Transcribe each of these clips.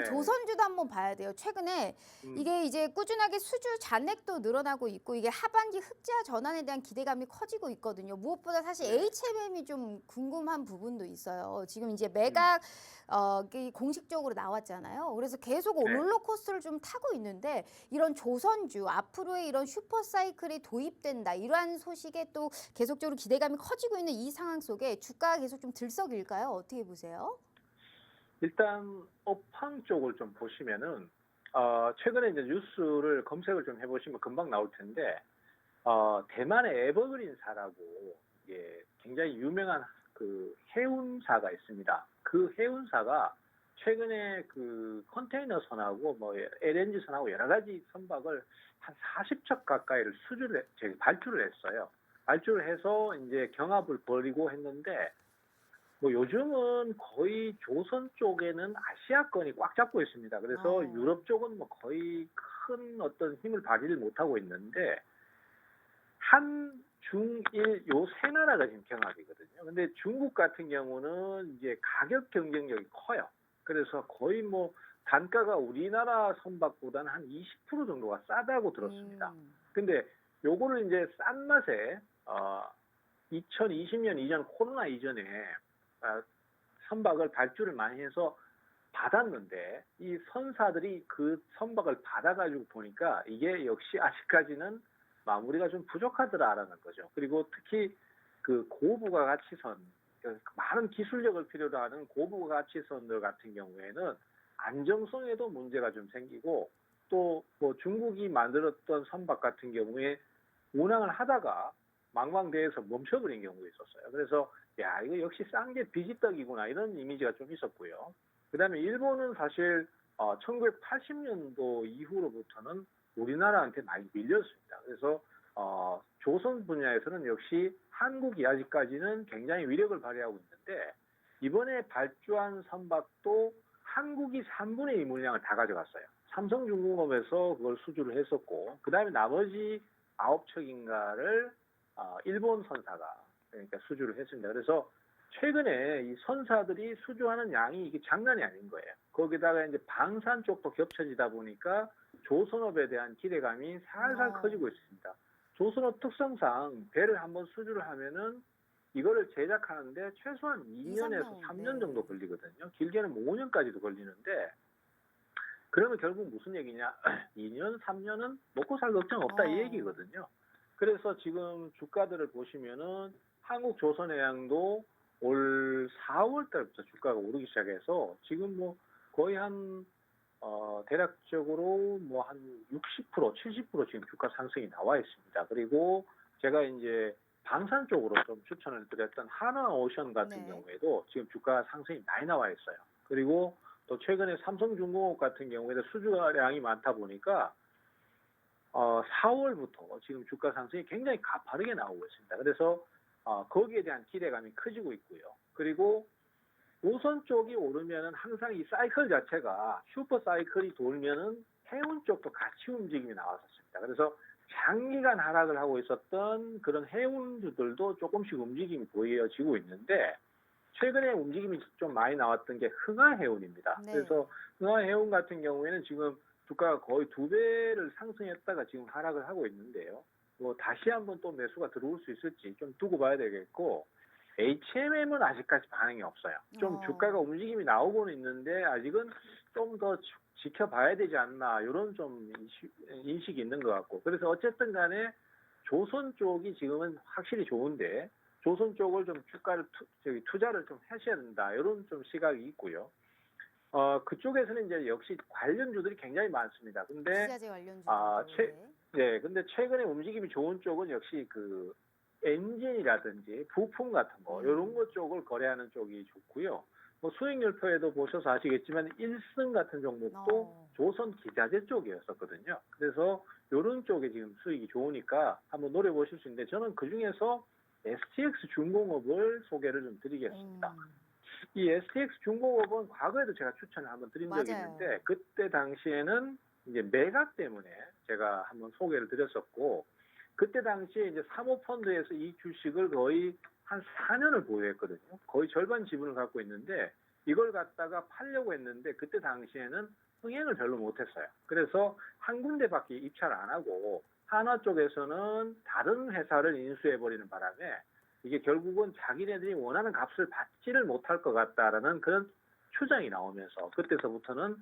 일단 조선주도 한번 봐야 돼요. 최근에 이게 이제 꾸준하게 수주 잔액도 늘어나고 있고 이게 하반기 흑자 전환에 대한 기대감이 커지고 있거든요. 무엇보다 사실 네. HMM이 좀 궁금한 부분도 있어요. 지금 이제 매각 공식적으로 나왔잖아요. 그래서 계속 네. 롤러코스터를 좀 타고 있는데 이런 조선주 앞으로의 이런 슈퍼사이클이 도입된다 이러한 소식에 또 계속적으로 기대감이 커지고 있는 이 상황 속에 주가가 계속 좀 들썩일까요? 어떻게 보세요? 일단 업황 쪽을 좀 보시면은 최근에 이제 뉴스를 검색을 좀 해보시면 금방 나올 텐데 대만의 에버그린사라고 이게 굉장히 유명한 그 해운사가 있습니다. 그 해운사가 최근에 그 컨테이너 선하고 뭐 LNG 선하고 여러 가지 선박을 한 40척 가까이를 발주를 했어요. 발주를 해서 이제 경합을 벌이고 했는데 뭐 요즘은 거의 조선 쪽에는 아시아권이 꽉 잡고 있습니다. 그래서 유럽 쪽은 뭐 거의 큰 어떤 힘을 발휘를 못하고 있는데 한, 중, 일, 요 세 나라가 지금 경합이거든요. 근데 중국 같은 경우는 이제 가격 경쟁력이 커요. 그래서 거의 뭐 단가가 우리나라 선박보다는 한 20% 정도가 싸다고 들었습니다. 근데 요거를 이제 싼 맛에 2020년 이전 코로나 이전에 선박을 발주를 많이 해서 받았는데 이 선사들이 그 선박을 받아가지고 보니까 이게 역시 아직까지는 마무리가 좀 부족하더라라는 거죠. 그리고 특히 그 고부가가치선, 많은 기술력을 필요로 하는 고부가가치선들 같은 경우에는 안정성에도 문제가 좀 생기고 또 뭐 중국이 만들었던 선박 같은 경우에 운항을 하다가 망망대해서 멈춰버린 경우가 있었어요. 그래서 야 이거 역시 싼 게 비지떡이구나 이런 이미지가 좀 있었고요. 그다음에 일본은 사실 1980년도 이후로부터는 우리나라한테 많이 밀렸습니다. 그래서 조선 분야에서는 역시 한국이 아직까지는 굉장히 위력을 발휘하고 있는데 이번에 발주한 선박도 한국이 3분의 2 물량을 다 가져갔어요. 삼성중공업에서 그걸 수주를 했었고 그다음에 나머지 9척인가를 일본 선사가 그러니까 수주를 했습니다. 그래서 최근에 이 선사들이 수주하는 양이 이게 장난이 아닌 거예요. 거기다가 이제 방산 쪽도 겹쳐지다 보니까 조선업에 대한 기대감이 살살 커지고 있습니다. 조선업 특성상 배를 한번 수주를 하면은 이거를 제작하는데 최소한 2년에서 3년 정도 걸리거든요. 길게는 뭐 5년까지도 걸리는데 그러면 결국 무슨 얘기냐? 2년, 3년은 먹고 살 걱정 없다 이 얘기거든요. 그래서 지금 주가들을 보시면은 한국조선해양도 올 4월 달부터 주가가 오르기 시작해서 지금 뭐 거의 한 대략적으로 뭐 한 60%, 70% 지금 주가 상승이 나와 있습니다. 그리고 제가 이제 방산 쪽으로 좀 추천을 드렸던 하나오션 같은 경우에도 지금 주가 상승이 많이 나와 있어요. 그리고 또 최근에 삼성중공업 같은 경우에도 수주량이 많다 보니까 4월부터 지금 주가 상승이 굉장히 가파르게 나오고 있습니다. 그래서 거기에 대한 기대감이 커지고 있고요. 그리고 노선 쪽이 오르면은 항상 이 사이클 자체가 슈퍼 사이클이 돌면은 해운 쪽도 같이 움직임이 나왔었습니다. 그래서 장기간 하락을 하고 있었던 그런 해운주들도 조금씩 움직임이 보여지고 있는데 최근에 움직임이 좀 많이 나왔던 게 흥하해운입니다. 그래서 흥하해운 같은 경우에는 지금 주가가 거의 2배를 상승했다가 지금 하락을 하고 있는데요. 뭐 다시 한번 또 매수가 들어올 수 있을지 좀 두고 봐야 되겠고 HMM은 아직까지 반응이 없어요. 좀 주가가 움직임이 나오고는 있는데 아직은 좀 더 지켜봐야 되지 않나 이런 좀 인식이 있는 것 같고 그래서 어쨌든 간에 조선 쪽이 지금은 확실히 좋은데 조선 쪽을 좀 주가를 투자를 좀 하셔야 된다 이런 좀 시각이 있고요. 그쪽에서는 이제 역시 관련주들이 굉장히 많습니다. 근데 기자재 관련주들. 근데 최근에 움직임이 좋은 쪽은 역시 그 엔진이라든지 부품 같은 거 이런 것 쪽을 거래하는 쪽이 좋고요. 뭐 수익률표에도 보셔서 아시겠지만 1승 같은 종목도 조선 기자재 쪽이었었거든요. 그래서 이런 쪽에 지금 수익이 좋으니까 한번 노려보실 수 있는데 저는 그 중에서 STX 중공업을 소개를 좀 드리겠습니다. 이 STX 중공업은 과거에도 제가 추천을 한번 드린 적이 있는데 그때 당시에는 이제 매각 때문에 제가 한번 소개를 드렸었고 그때 당시에 이제 사모펀드에서 이 주식을 거의 한 4년을 보유했거든요. 거의 절반 지분을 갖고 있는데 이걸 갖다가 팔려고 했는데 그때 당시에는 흥행을 별로 못했어요. 그래서 한 군데밖에 입찰 안 하고 하나 쪽에서는 다른 회사를 인수해버리는 바람에 이게 결국은 자기네들이 원하는 값을 받지를 못할 것 같다라는 그런 추정이 나오면서 그때서부터는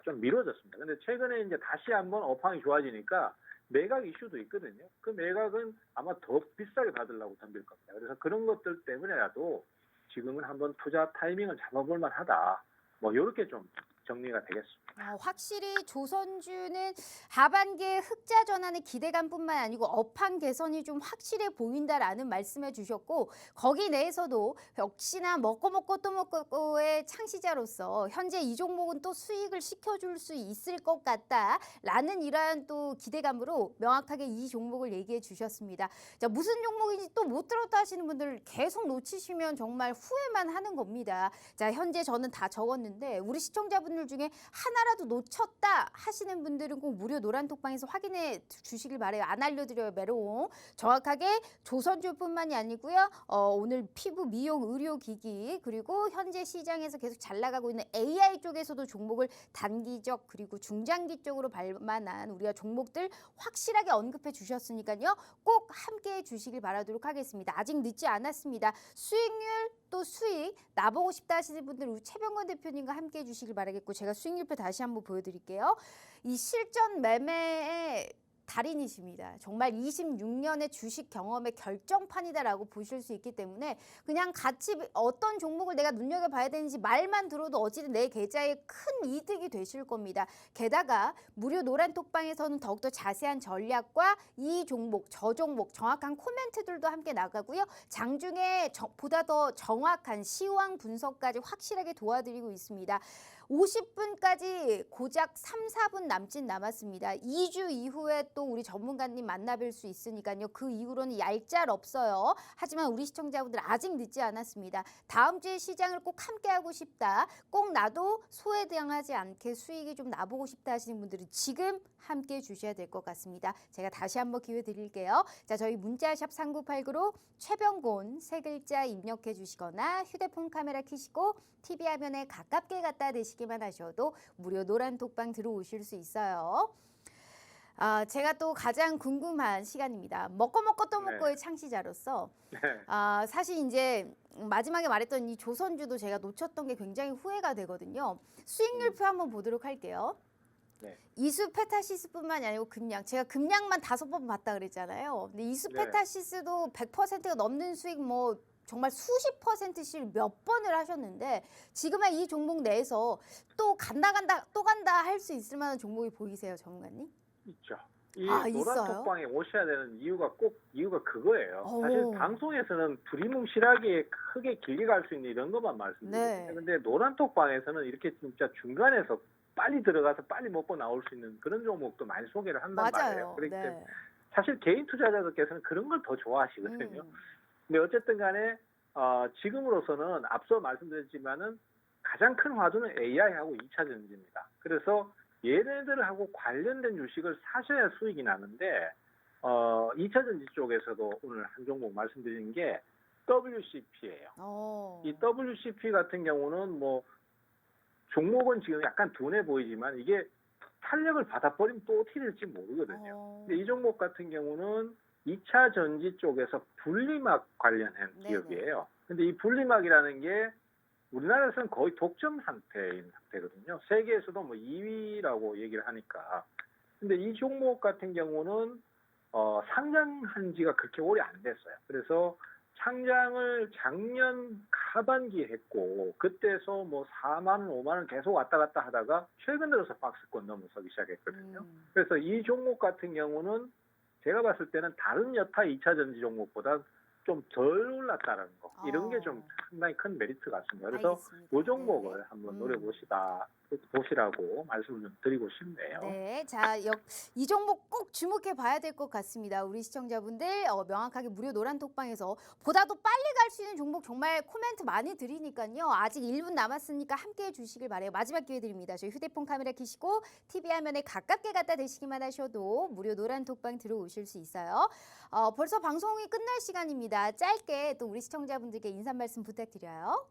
좀 미뤄졌습니다. 근데 최근에 이제 다시 한번 업황이 좋아지니까 매각 이슈도 있거든요. 그 매각은 아마 더 비싸게 받으려고 덤빌 겁니다. 그래서 그런 것들 때문에라도 지금은 한번 투자 타이밍을 잡아볼 만하다. 뭐 이렇게 좀 정리가 되겠습니다. 확실히 조선주는 하반기에 흑자 전환의 기대감뿐만 아니고 업황 개선이 좀 확실해 보인다라는 말씀해 주셨고 거기 내에서도 역시나 먹고 또 먹고의 창시자로서 현재 이 종목은 또 수익을 시켜줄 수 있을 것 같다라는 이러한 또 기대감으로 명확하게 이 종목을 얘기해 주셨습니다. 자, 무슨 종목인지 또 못 들었다 하시는 분들 계속 놓치시면 정말 후회만 하는 겁니다. 자, 현재 저는 다 적었는데 우리 시청자분들 중에 하나라도 놓쳤다 하시는 분들은 꼭 무료 노란톡방에서 확인해 주시길 바라요. 안 알려드려요, 메롱. 정확하게 조선주뿐만이 아니고요. 오늘 피부, 미용, 의료기기 그리고 현재 시장에서 계속 잘 나가고 있는 AI 쪽에서도 종목을 단기적 그리고 중장기 쪽으로 발만한 우리가 종목들 확실하게 언급해 주셨으니까요. 꼭 함께해 주시길 바라도록 하겠습니다. 아직 늦지 않았습니다. 수익률 또 수익 나보고 싶다 하시는 분들 우리 최병건 대표님과 함께 해주시길 바라겠고 제가 수익률표 다시 한번 보여드릴게요. 이 실전 매매의 달인이십니다. 정말 26년의 주식 경험의 결정판이다라고 보실 수 있기 때문에 그냥 같이 어떤 종목을 내가 눈여겨봐야 되는지 말만 들어도 어찌든 내 계좌에 큰 이득이 되실 겁니다. 게다가 무료 노란톡방에서는 더욱더 자세한 전략과 이 종목, 저 종목, 정확한 코멘트들도 함께 나가고요. 장중에 보다 더 정확한 시황 분석까지 확실하게 도와드리고 있습니다. 50분까지 고작 3, 4분 남았습니다. 2주 이후에 또 우리 전문가님 만나뵐 수 있으니까요. 그 이후로는 얄짤 없어요. 하지만 우리 시청자분들 아직 늦지 않았습니다. 다음 주에 시장을 꼭 함께하고 싶다. 꼭 나도 소외당하지 않게 수익이 좀 나보고 싶다 하시는 분들은 지금 함께해 주셔야 될 것 같습니다. 제가 다시 한번 기회 드릴게요. 자, 저희 문자샵 3989로 최병곤 세 글자 입력해 주시거나 휴대폰 카메라 켜시고 TV 화면에 가깝게 갖다 대시기만 하셔도 무료 노란톡방 들어오실 수 있어요. 제가 또 가장 궁금한 시간입니다. 먹고 또 먹고의 창시자로서 네. 사실 이제 마지막에 말했던 이 조선주도 제가 놓쳤던 게 굉장히 후회가 되거든요. 수익률표 한번 보도록 할게요. 네. 이수 페타시스뿐만이 아니고 금양. 제가 금양만 5번 봤다 그랬잖아요. 근데 이수 네. 페타시스도 100%가 넘는 수익 뭐 정말 수십 %씩 몇 번을 하셨는데 지금은 이 종목 내에서 또 간다 할 수 있을 만한 종목이 보이세요, 전문가님? 있죠. 이 있어요? 노란톡방에 오셔야 되는 이유가 그거예요. 오. 사실 방송에서는 두리뭉실하게 크게 길게 갈 수 있는 이런 것만 말씀드리는데 네. 근데 노란톡방에서는 이렇게 진짜 중간에서 빨리 들어가서 빨리 먹고 나올 수 있는 그런 종목도 많이 소개를 한단 말이에요. 맞아요. 그렇기 때문에 네. 사실 개인 투자자들께서는 그런 걸 더 좋아하시거든요. 음. 근데 어쨌든 간에 지금으로서는 앞서 말씀드렸지만은 가장 큰 화두는 AI하고 2차 전지입니다. 그래서 얘네들하고 관련된 주식을 사셔야 수익이 나는데 2차 전지 쪽에서도 오늘 한 종목 말씀드리는 게 WCP예요. 이 WCP 같은 경우는 뭐 종목은 지금 약간 둔해 보이지만 이게 탄력을 받아버리면 또 어떻게 될지 모르거든요. 근데 이 종목 같은 경우는 2차 전지 쪽에서 분리막 관련한 네네. 기업이에요. 근데 이 분리막이라는 게 우리나라에서는 거의 독점 상태인 상태거든요. 세계에서도 뭐 2위라고 얘기를 하니까. 근데 이 종목 같은 경우는 상장한 지가 그렇게 오래 안 됐어요. 그래서 상장을 작년 하반기에 했고 그때서 뭐 4만 원, 5만 원 계속 왔다 갔다 하다가 최근 들어서 박스권 넘어서기 시작했거든요. 그래서 이 종목 같은 경우는 제가 봤을 때는 다른 여타 2차 전지 종목보다 좀 덜 올랐다는 거. 이런 게 좀 상당히 큰 메리트 같습니다. 그래서 알겠습니다. 이 종목을 네. 한번 노려보시라고 말씀을 좀 드리고 싶네요. 네, 자, 이 종목 꼭 주목해 봐야 될 것 같습니다. 우리 시청자분들 명확하게 무료 노란톡방에서 보다도 빨리 갈 수 있는 종목 정말 코멘트 많이 드리니까요. 아직 1분 남았으니까 함께해 주시길 바라요. 마지막 기회 드립니다. 저희 휴대폰 카메라 켜시고 TV 화면에 가깝게 갖다 대시기만 하셔도 무료 노란톡방 들어오실 수 있어요. 벌써 방송이 끝날 시간입니다. 짧게 또 우리 시청자분들께 인사 말씀 부탁드려요.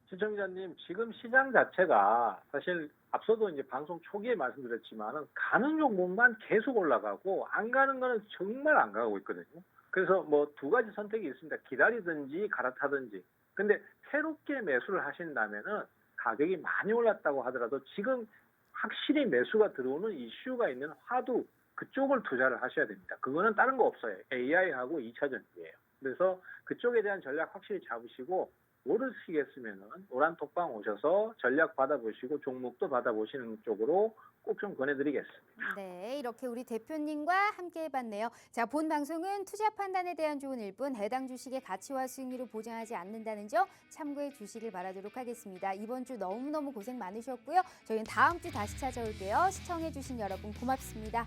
시청자님, 지금 시장 자체가 사실 앞서도 이제 방송 초기에 말씀드렸지만은 가는 종목만 계속 올라가고 안 가는 거는 정말 안 가고 있거든요. 그래서 뭐 두 가지 선택이 있습니다. 기다리든지 갈아타든지. 근데 새롭게 매수를 하신다면은 가격이 많이 올랐다고 하더라도 지금 확실히 매수가 들어오는 이슈가 있는 화두 그쪽을 투자를 하셔야 됩니다. 그거는 다른 거 없어요. AI하고 2차 전지예요. 그래서 그쪽에 대한 전략 확실히 잡으시고 모르시겠으면은 오란톡방 오셔서 전략 받아보시고 종목도 받아보시는 쪽으로 꼭 좀 권해드리겠습니다. 네, 이렇게 우리 대표님과 함께 해봤네요. 자, 본 방송은 투자 판단에 대한 조언일 뿐 해당 주식의 가치와 수익률을 보장하지 않는다는 점 참고해 주시길 바라도록 하겠습니다. 이번 주 너무너무 고생 많으셨고요. 저희는 다음 주 다시 찾아올게요. 시청해 주신 여러분 고맙습니다.